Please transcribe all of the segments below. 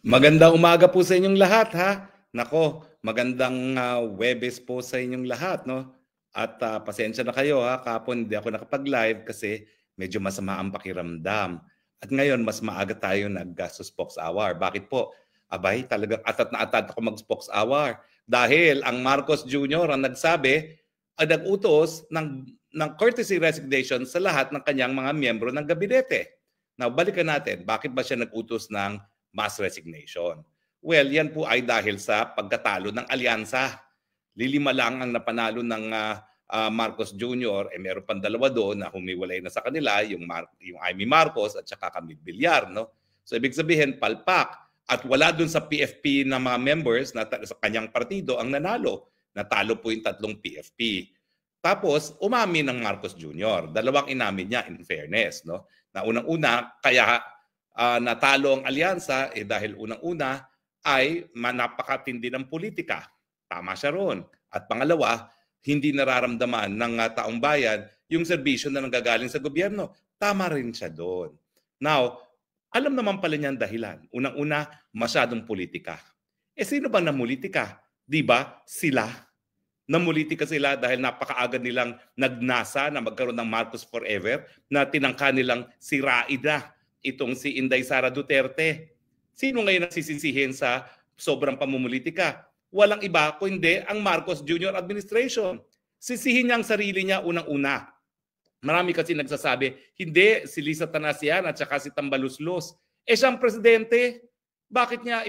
Magandang umaga po sa inyong lahat, ha. Nako, magandang Huwebes po sa inyong lahat, no. At pasensya na kayo, ha, kahapon hindi ako nakapag-live kasi medyo masama ang pakiramdam. At ngayon mas maaga tayo nag-spokes hour. Bakit po? Abay, talagang atat na atat ako mag-spokes hour dahil ang Marcos Jr. ang nagsabi, nag-utos ng courtesy resignation sa lahat ng kanyang mga miyembro ng gabinete. Now, balikan natin, bakit ba siya nag-utos ng mass resignation? Well, yan po ay dahil sa pagkatalo ng alyansa. Lilima lang ang napanalo ng Marcos Jr. Meron pang dalawa doon na humiwalay na sa kanila, yung Amy Marcos at saka Camille Villar. No? So ibig sabihin, palpak. At wala doon sa PFP na mga members na sa kanyang partido ang nanalo. Natalo po yung tatlong PFP. Tapos, umamin ng Marcos Jr. Dalawang inamin niya, in fairness. No? Na unang-una, kaya natalo ang alyansa dahil unang-una ay napakatindi ng politika. Tama siya ron. At pangalawa, hindi nararamdaman ng taong bayan yung serbisyo na nanggagaling sa gobyerno. Tama rin siya doon. Now, alam naman pala niyan dahilan. Unang-una, masyadong politika. Sino ba namulitika? Di ba? Sila. Namulitika sila dahil napakaaga nilang nagnasa na magkaroon ng Marcos Forever na tinangka nilang sirain na itong si Inday Sara Duterte. Sino ngayon nagsisisihin sa sobrang pamumulitika? Walang iba kundi ang Marcos Jr. administration. Sisihin niya ang sarili niya unang-una. Marami kasi nagsasabi, hindi, si Lisa Tanasian at saka si Tambaluslos. Siyang presidente, bakit niya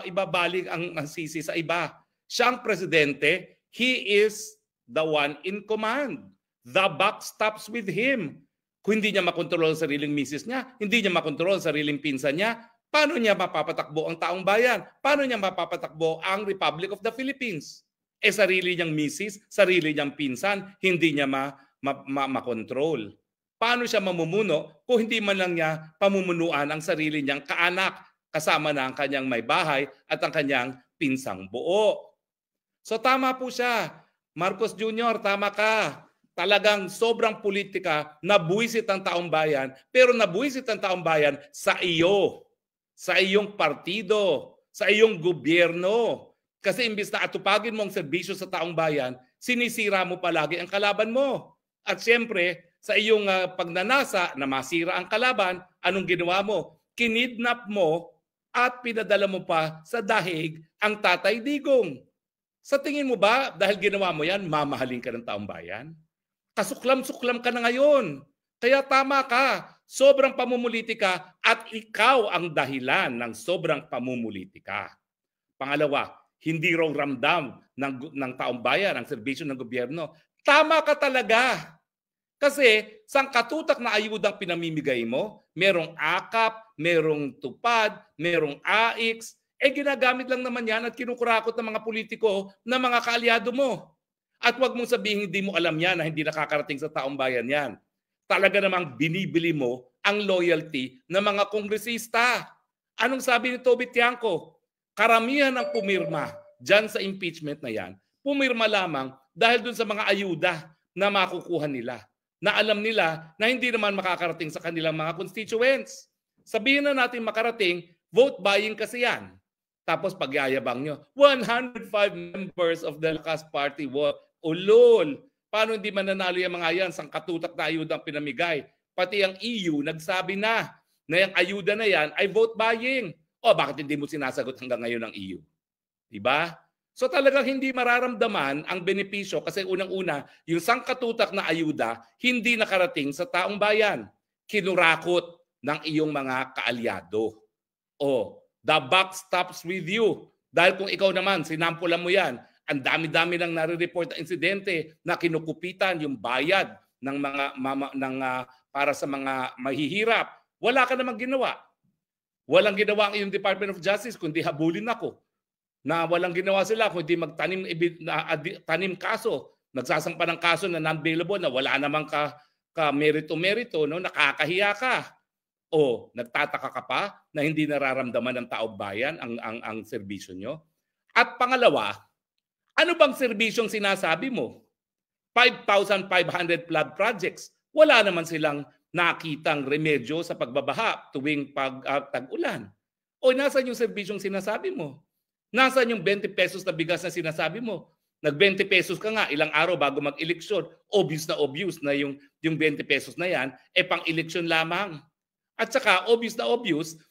ibabalik ang sisi sa iba? Siyang presidente, he is the one in command. The buck stops with him. Kung hindi niya makontrol ang sariling misis niya, hindi niya makontrol ang sariling pinsan niya, paano niya mapapatakbo ang taong bayan? Paano niya mapapatakbo ang Republic of the Philippines? Sarili niyang misis, sarili niyang pinsan, hindi niya makontrol. Paano siya mamumuno kung hindi man lang niya pamumunuan ang sarili niyang kaanak kasama na ang kanyang may bahay at ang kanyang pinsang buo? So tama po siya. Marcos Jr., tama ka. Talagang sobrang politika, nabuwisit ang taong bayan, pero nabuwisit ang taong bayan sa iyo, sa iyong partido, sa iyong gobyerno. Kasi imbis na atupagin mo ang serbisyo sa taong bayan, sinisira mo palagi ang kalaban mo. At siyempre, sa iyong pagnanasa na masira ang kalaban, anong ginawa mo? Kinidnap mo at pinadala mo pa sa dahig ang Tatay Digong. Sa tingin mo ba, dahil ginawa mo yan, mamahalin ka ng taong bayan? Kasuklam-suklam ka na ngayon. Kaya tama ka. Sobrang pamumulitika at ikaw ang dahilan ng sobrang pamumulitika. Pangalawa, hindi raw ramdam ng taong bayan ang serbisyo ng gobyerno. Tama ka talaga. Kasi sangkatutak na ayudang pinamimigay mo, merong AKAP, merong TUPAD, merong AIX, ginagamit lang naman yan at kinukurakot ng mga politiko na mga kaalyado mo. At wag mong sabihin hindi mo alam yan na hindi nakakarating sa taong bayan yan. Talaga namang binibili mo ang loyalty ng mga kongresista. Anong sabi ni Toby Tiangco? Karamihan ng pumirma dyan sa impeachment na yan, pumirma lamang dahil dun sa mga ayuda na makukuha nila. Na alam nila na hindi naman makakarating sa kanilang mga constituents. Sabihin na natin makarating, vote buying kasi yan. Tapos pagyayabang nyo, 105 members of the Lakas Party, ulol. Paano hindi mananalo yung mga yan? Sangkatutak na ayuda ang pinamigay. Pati ang EU, nagsabi na yung ayuda na yan ay vote buying. O bakit hindi mo sinasagot hanggang ngayon ng EU? Diba? So talagang hindi mararamdaman ang benepisyo kasi unang-una, yung sangkatutak na ayuda hindi nakarating sa taong bayan. Kinurakot ng iyong mga kaalyado. O, the buck stops with you. Dahil kung ikaw naman, sinampulan mo yan, ang dami-dami nang nare-report na insidente na kinukupitan yung bayad ng para sa mga mahihirap. Wala ka namang ginawa. Walang ginawa ang iyong Department of Justice kundi habulin ako. Na walang ginawa sila kundi tanim kaso. Nagsasampa ng kaso na non-bailable na wala namang merito-merito, no? Nakakahiya ka. O nagtataka ka pa na hindi nararamdaman ng taong bayan ang serbisyo nyo? At pangalawa, ano bang serbisyong sinasabi mo? 5,500 flood projects. Wala naman silang nakitang remedyo sa pagbabaha tuwing tag-ulan. O nasaan yung serbisyong sinasabi mo? Nasaan yung 20 pesos na bigas na sinasabi mo? Nag-20 pesos ka nga ilang araw bago mag-eleksyon, obvious na yung 20 pesos na yan, pang-eleksyon lamang. At saka obvious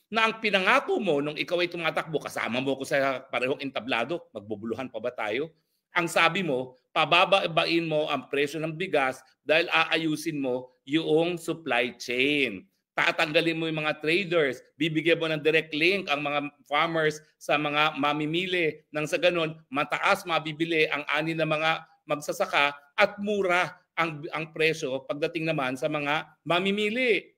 na ang pinangako mo nung ikaw ay tumatakbo, kasama mo ko sa parehong entablado, magbubuluhan pa ba tayo? Ang sabi mo, pababain mo ang presyo ng bigas dahil aayusin mo yung supply chain. Tatanggalin mo yung mga traders, bibigyan mo ng direct link ang mga farmers sa mga mamimili. Nang sa ganun, mataas mabibili ang ani ng mga magsasaka at mura ang presyo pagdating naman sa mga mamimili.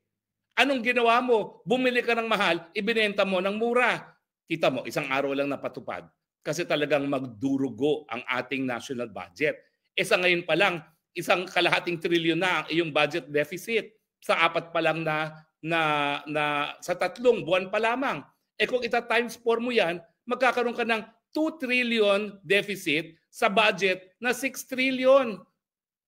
Anong ginawa mo? Bumili ka ng mahal, ibinenta mo ng mura. Kita mo, isang araw lang napatupad. Kasi talagang magdurugo ang ating national budget. Sa ngayon pa lang, 1.5 trilyon na ang iyong budget deficit sa 4 pa lang sa 3 buwan pa lamang. Kung ita-times 4 mo yan, magkakaroon ka ng 2 trillion deficit sa budget na 6 trillion.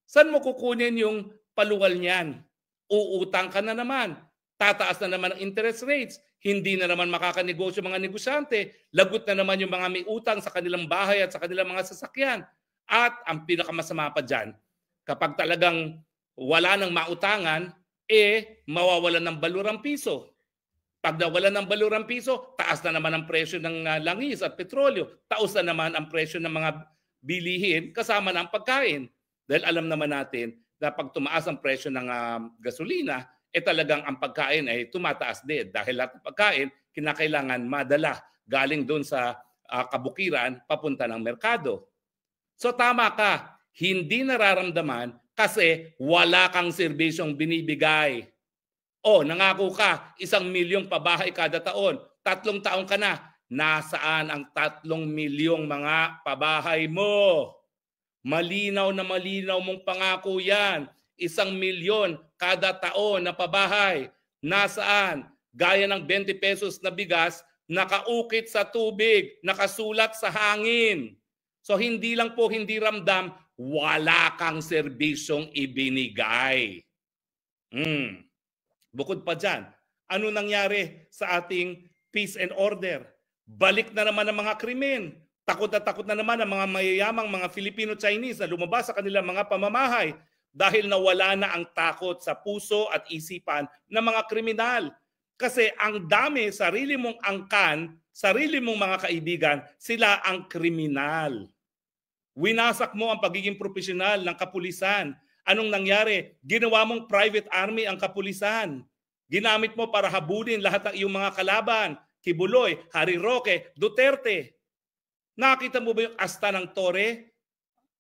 Saan mo kukunin yung paluwal niyan? Uutang ka na naman. Tataas na naman ang interest rates. Hindi na naman makakanegosyo mga negosyante. Lagot na naman yung mga may utang sa kanilang bahay at sa kanilang mga sasakyan. At ang pinakamasama pa dyan, kapag talagang wala nang mautangan, mawawalan ng balurang piso. Pag nawalan ng balurang piso, taas na naman ang presyo ng langis at petrolyo. Taas na naman ang presyo ng mga bilihin kasama ng pagkain. Dahil alam naman natin na pag tumaas ang presyo ng gasolina, talagang ang pagkain ay tumataas din. Dahil lahat ng pagkain, kinakailangan madala galing doon sa kabukiran papunta ng merkado. So tama ka, hindi nararamdaman kasi wala kang serbisyong binibigay. Nangako ka, 1 milyong pabahay kada taon. 3 taon ka na. Nasaan ang 3 milyong mga pabahay mo? Malinaw na malinaw mong pangako yan. 1 milyon kada taon na pabahay. Nasaan? Gaya ng 20 pesos na bigas, nakaukit sa tubig, nakasulat sa hangin. So hindi lang po hindi ramdam, wala kang serbisyong ibinigay. Bukod pa dyan, ano nangyari sa ating peace and order? Balik na naman ang mga krimen. Takot na naman ang mga mayayamang mga Filipino-Chinese na lumabas sa kanilang mga pamamahay dahil nawala na ang takot sa puso at isipan ng mga kriminal. Kasi ang dami, sarili mong angkan, sarili mong mga kaibigan, sila ang kriminal. Winasak mo ang pagiging profesional ng kapulisan. Anong nangyari? Ginawa mong private army ang kapulisan. Ginamit mo para habulin lahat ng iyong mga kalaban. Kibuloy, Harry Roque, Duterte. Nakita mo ba yung asta ng Torre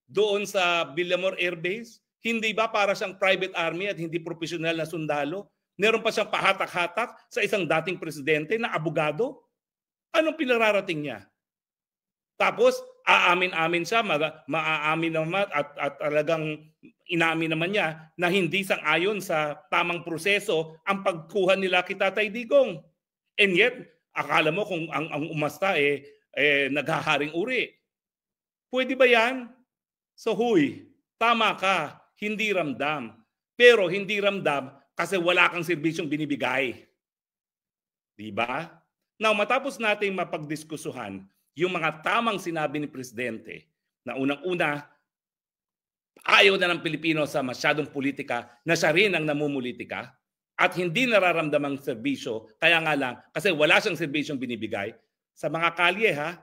doon sa Villamor Air Base? Hindi ba para siyang private army at hindi profesional na sundalo? Meron pa siyang pahatak-hatak sa isang dating presidente na abogado? Anong pinararating niya? Tapos, aamin-amin siya, maaamin naman at talagang inamin naman niya na hindi sang-ayon sa tamang proseso ang pagkuha nila kay Tatay Digong. And yet, akala mo kung ang umasta naghaharing uri. Pwede ba yan? So huy, tama ka, hindi ramdam. Pero hindi ramdam kasi wala kang serbisyong binibigay. Diba? Now, matapos nating mapagdiskusuhan yung mga tamang sinabi ni Presidente na unang-una, ayaw na ng Pilipino sa masyadong politika na siya rin ang namumulitika at hindi nararamdamang serbisyo, kaya nga lang, kasi wala siyang serbisyong binibigay. Sa mga kalye, 1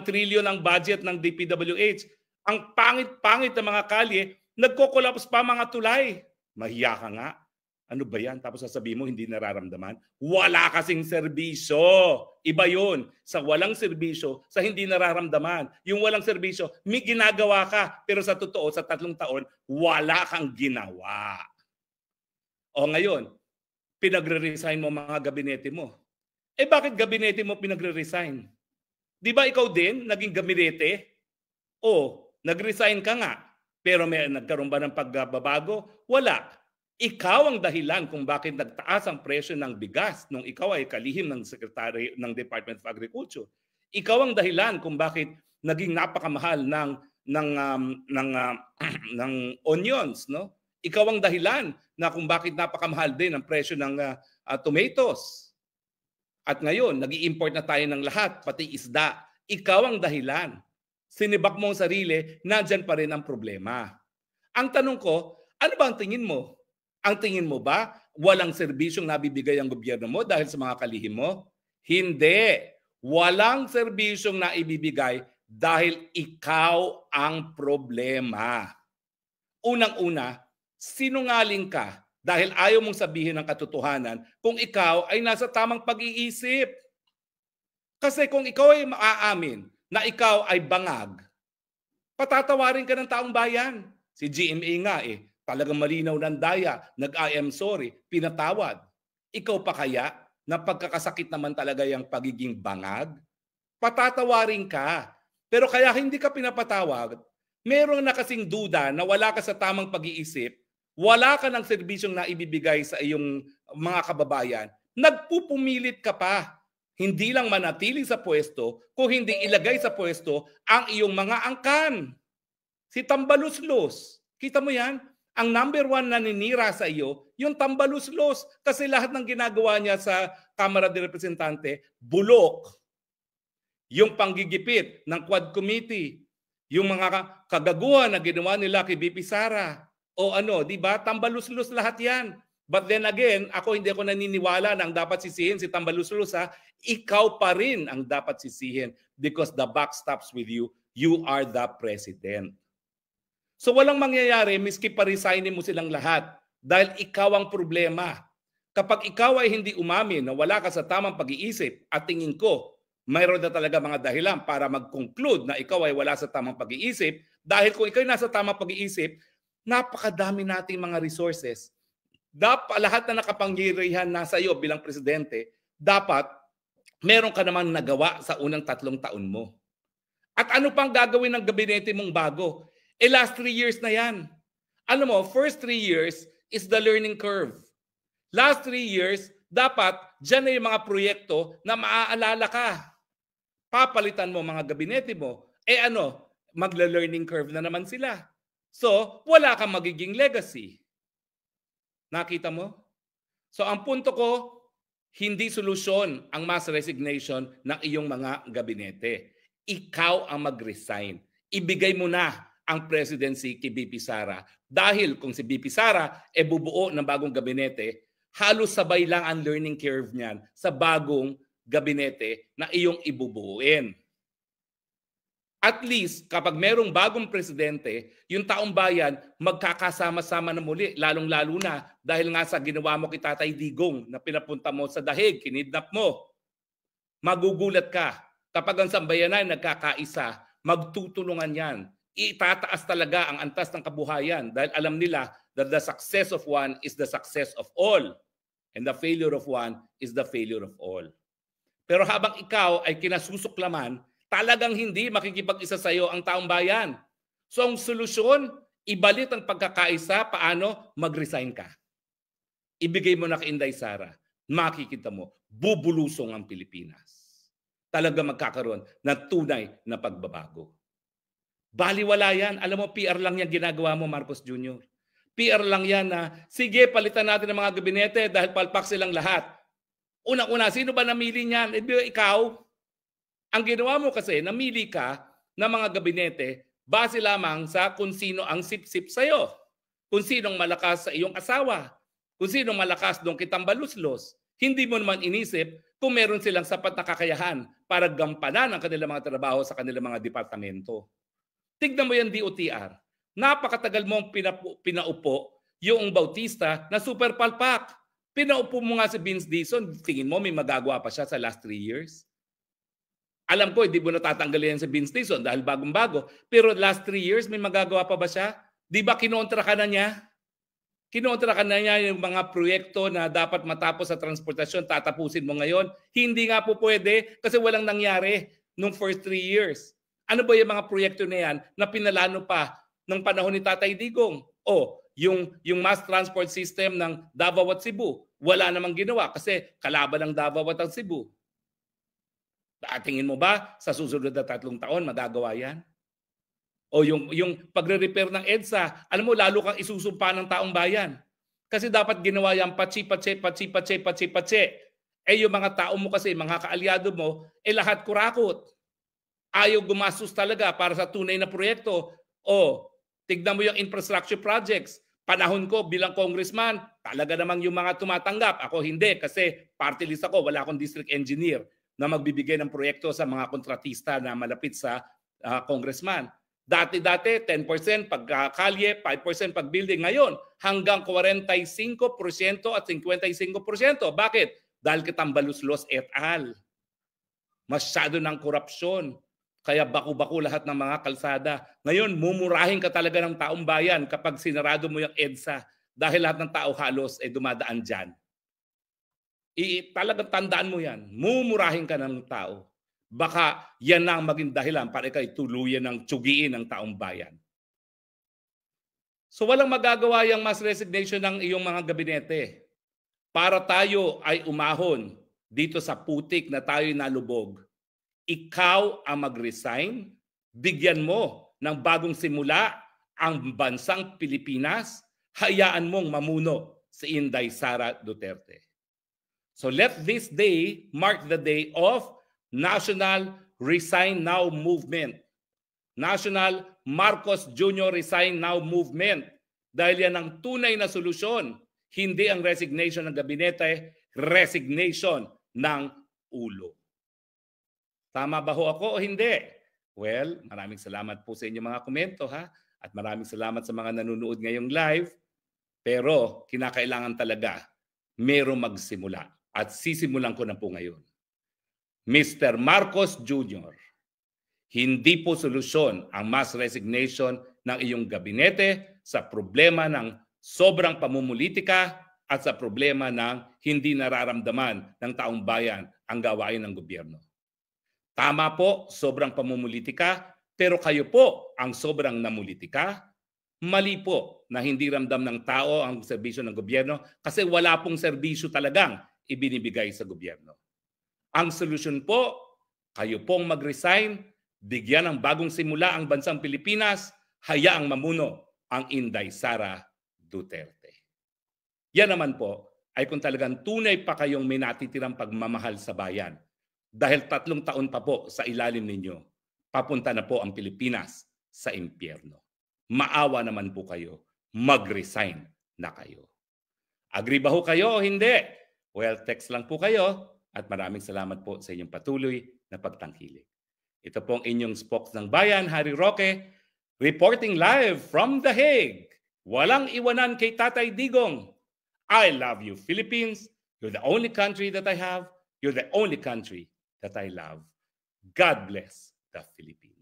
trillion ang budget ng DPWH. Ang pangit-pangit ng mga kalye, nagko-collapse pa mga tulay. Mahiya ka nga. Ano ba yan? Tapos sasabihin mo, hindi nararamdaman. Wala kasing serbisyo. Iba yun. Sa walang serbisyo, sa hindi nararamdaman. Yung walang serbisyo, may ginagawa ka. Pero sa totoo, sa 3 taon, wala kang ginawa. O ngayon, pinagre-resign mo mga gabinete mo. Bakit gabinete mo pinagre-resign? Di ba ikaw din, naging gabinete? Nag-resign ka nga. Pero may nagkaroon ba ng pagbabago? Wala. Ikaw ang dahilan kung bakit nagtaas ang presyo ng bigas nung ikaw ay kalihim ng Secretary ng Department of Agriculture. Ikaw ang dahilan kung bakit naging napakamahal ng onions, no? Ikaw ang dahilan na kung bakit napakamahal din ang presyo ng tomatoes. At ngayon, nag-i-import na tayo ng lahat, pati isda. Ikaw ang dahilan. Sinibak mo ang sarili, nandyan pa rin ang problema. Ang tanong ko, ano ba ang tingin mo? Ang tingin mo ba walang serbisyong nabibigay ang gobyerno mo dahil sa mga kalihim mo? Hindi. Walang serbisyong naibibigay dahil ikaw ang problema. Unang-una, sinungaling ka dahil ayaw mong sabihin ang katotohanan kung ikaw ay nasa tamang pag-iisip. Kasi kung ikaw ay maaamin na ikaw ay bangag, patatawarin ka ng taong bayan. Si GMA nga talagang malinaw ng daya, nag-I am sorry, pinatawad. Ikaw pa kaya na pagkakasakit naman talaga yung pagiging bangag? Patatawarin ka. Pero kaya hindi ka pinapatawag, meron na kasing duda na wala ka sa tamang pag-iisip, wala ka ng serbisyong naibibigay sa iyong mga kababayan, nagpupumilit ka pa. Hindi lang manatili sa pwesto, kung hindi ilagay sa pwesto ang iyong mga angkan. Si Tambaluslos, kita mo yan? Ang number one na naninira sa iyo, yung Tambaluslos. Kasi lahat ng ginagawa niya sa Kamara de Representante, bulok. Yung panggigipit ng Quad Committee, yung mga kagaguhan na ginawa nila kay BP Sara, o ano, di ba? Tambaluslos lahat yan. But then again, hindi ako naniniwala na ang dapat sisihin si Tambaluslos, ha? Ikaw pa rin ang dapat sisihin because the buck stops with you. You are the president. So walang mangyayari miski pa-resignin mo silang lahat dahil ikaw ang problema. Kapag ikaw ay hindi umamin na wala ka sa tamang pag-iisip at tingin ko, mayroon na talaga mga dahilan para mag-conclude na ikaw ay wala sa tamang pag-iisip dahil kung ikaw ay nasa tamang pag-iisip, napakadami nating mga resources. Lahat na nakapangyarihan nasa iyo bilang presidente, dapat meron ka naman nagawa sa unang 3 taon mo. At ano pang gagawin ng gabinete mong bago? Last 3 years na yan. Ano mo, first 3 years is the learning curve. Last 3 years, dapat dyan na yung mga proyekto na maaalala ka. Papalitan mo mga gabinete mo. Magla-learning curve na naman sila. So, wala kang magiging legacy. Nakita mo? So, ang punto ko, hindi solusyon ang mass resignation ng iyong mga gabinete. Ikaw ang mag-resign. Ibigay mo na ang presidency kay BP Sara. Dahil kung si BP Sara bubuo ng bagong gabinete, halos sabay lang ang learning curve niyan sa bagong gabinete na iyong ibubuuin. At least, kapag merong bagong presidente, yung taong bayan magkakasama-sama na muli, lalong-lalo na dahil nga sa ginawa mo kay Tatay Digong na pinapunta mo sa dahig, kinidnap mo. Magugulat ka. Kapag ang sambayanan nagkakaisa, magtutulungan yan. Itataas talaga ang antas ng kabuhayan dahil alam nila that the success of one is the success of all. And the failure of one is the failure of all. Pero habang ikaw ay kinasusuklaman, talagang hindi makikipag-isa sa iyo ang taong bayan. So ang solusyon, ibalik ang pagkakaisa, paano? Mag-resign ka. Ibigay mo na kay Inday Sara. Makikita mo, bubulusong ang Pilipinas. Talaga magkakaroon ng tunay na pagbabago. Baliwala yan. Alam mo, PR lang yan ginagawa mo, Marcos Jr. PR lang yan na, sige, palitan natin ang mga gabinete dahil palpak silang lahat. Unang-una, sino ba namili niyan? Ikaw. Ang ginawa mo kasi, namili ka ng mga gabinete base lamang sa kung sino ang sip-sip sa'yo. Kung sinong malakas sa iyong asawa. Kung sinong malakas doon kay Tambaluslos. Hindi mo naman inisip kung meron silang sapat na kakayahan para gampanan ang kanilang mga trabaho sa kanilang mga departamento. Tignan mo yan, DOTR. Napakatagal mong pinaupo yung Bautista na super palpak. Pinaupo mo nga si Vince Dizon, tingin mo may magagawa pa siya sa last 3 years? Alam ko, hindi mo natatanggalin yan si Vince Dizon dahil bagong-bago. Pero last 3 years, may magagawa pa ba siya? Di ba kinontra ka na niya? Kinontra ka na niya yung mga proyekto na dapat matapos sa transportasyon, tatapusin mo ngayon. Hindi nga po pwede kasi walang nangyari nung first 3 years. Ano ba yung mga proyekto na yan na pinalano pa ng panahon ni Tatay Digong? Yung mass transport system ng Davao at Cebu, wala namang ginawa kasi kalaban ng Davao at Cebu. Tingin mo ba sa susunod na 3 taon magagawa yan? O yung pagre-repair ng EDSA, alam mo lalo kang isusumpa ng taong bayan. Kasi dapat ginawa yan patsi. Eh yung mga tao mo kasi, mga kaalyado mo, lahat kurakot. Ayaw gumastos talaga para sa tunay na proyekto. O, tignan mo yung infrastructure projects. Panahon ko bilang congressman, talaga namang yung mga tumatanggap. Ako hindi kasi party list ako, wala akong district engineer na magbibigay ng proyekto sa mga kontratista na malapit sa congressman. Dati-dati, 10% pagkalye, 5% pag building. Ngayon, hanggang 45% at 55%. Bakit? Dahil kitambaluslos et al. Masyado ng korupsyon. Kaya baku-baku lahat ng mga kalsada. Ngayon, mumurahin ka talaga ng taong bayan kapag sinarado mo yung EDSA dahil lahat ng tao halos dumadaan dyan. Talagang tandaan mo yan. Mumurahin ka ng tao. Baka yan na ang maging dahilan para ikay tuluyan ng tsugiin ng taong bayan. So walang magagawa yung mass resignation ng iyong mga gabinete. Para tayo ay umahon dito sa putik na tayo nalubog, ikaw ang mag-resign, bigyan mo ng bagong simula ang bansang Pilipinas, hayaan mong mamuno si Inday Sara Duterte. So let this day mark the day of National Resign Now Movement. National Marcos Jr. Resign Now Movement. Dahil yan ang tunay na solusyon. Hindi ang resignation ng gabinete, resignation ng ulo. Tama ba ho ako o hindi? Well, maraming salamat po sa inyong mga komento ha. At maraming salamat sa mga nanonood ngayong live. Pero kinakailangan talaga merong magsimula. At sisimulan ko na po ngayon. Mr. Marcos Jr., hindi po solusyon ang mass resignation ng iyong gabinete sa problema ng sobrang pamumulitika at sa problema ng hindi nararamdaman ng taong bayan ang gawain ng gobyerno. Tama po, sobrang pamumulitika, pero kayo po ang sobrang namulitika. Mali po na hindi ramdam ng tao ang serbisyo ng gobyerno kasi wala pong serbisyo talagang ibinibigay sa gobyerno. Ang solusyon po, kayo pong mag-resign, bigyan ng bagong simula ang bansang Pilipinas, hayaang mamuno ang Inday Sara Duterte. Yan naman po ay kung talagang tunay pa kayong may natitirang pagmamahal sa bayan. Dahil 3 taon pa po sa ilalim ninyo, papunta na po ang Pilipinas sa impyerno. Maawa naman po kayo, mag-resign na kayo. Agree ba ho kayo o hindi? Well, text lang po kayo. At maraming salamat po sa inyong patuloy na pagtangkilik. Ito pong inyong spokes ng bayan, Harry Roque, reporting live from The Hague. Walang iwanan kay Tatay Digong. I love you, Philippines. You're the only country that I have. You're the only country that I love. God bless the Philippines.